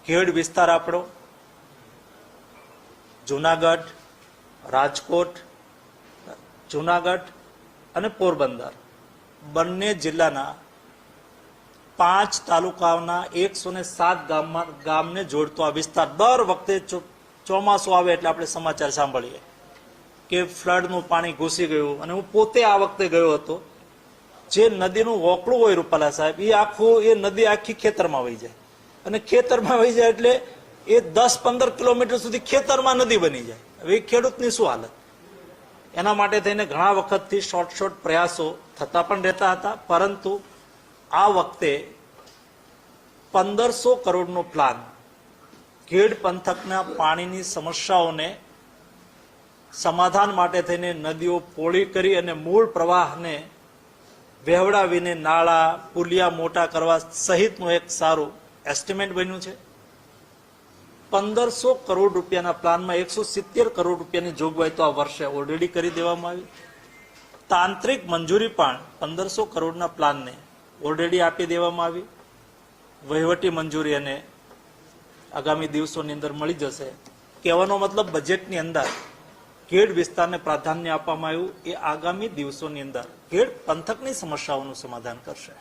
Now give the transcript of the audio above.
ખેડ વિસ્તાર આપણો જુનાગઢ, રાજકોટ, જુનાગઢ અને પોરબંદર બંને જિલ્લાના 5 તાલુકાઓના 107 ગામને જોડતો આ વિસ્તાર દર વખતે ચોમાસું આવે એટલે આપણે સમાચાર સાંભળીએ કે ફ્લડનું પાણી ઘૂસી ગયું. અને હું પોતે આ વખતે ગયો હતો. જે નદીનું વોકળું હોય રૂપાલા સાહેબ, એ નદી આખી ખેતરમાં વહી જાય, અને ખેતરમાં વહી જાય એટલે એ 10-15 કિલોમીટર સુધી ખેતરમાં નદી બની જાય. હવે એ ખેડૂતની શું હાલત? એના માટે થઈને ઘણા વખતથી શોર્ટ પ્રયાસો થતા પણ રહેતા હતા, પરંતુ આ વખતે 1500 કરોડનો પ્લાન ખેડ પંથકના પાણીની સમસ્યાઓને સમાધાન માટે થઈને નદીઓ પોળી કરી અને મૂળ પ્રવાહને વહેવડાવીને નાળા પુલિયા મોટા કરવા સહિતનું એક સારું એસ્ટિમેટ બન્યું છે. 1500 કરોડ રૂપિયાના પ્લાનમાં 170 કરોડ રૂપિયાની જોગવાઈ તો આ વર્ષે ઓલરેડી કરી દેવામાં આવી. તાંત્રિક મંજૂરી પણ 1500 કરોડના પ્લાનને ઓલરેડી આપી દેવામાં આવી. વહીવટી મંજૂરી અને આગામી દિવસોની અંદર મળી જશે. કહેવાનો મતલબ બજેટની અંદર ખેડ વિસ્તારને પ્રાધાન્ય આપવામાં આવ્યું. એ આગામી દિવસોની અંદર ખેડ પંથકની સમસ્યાઓનું સમાધાન કરશે.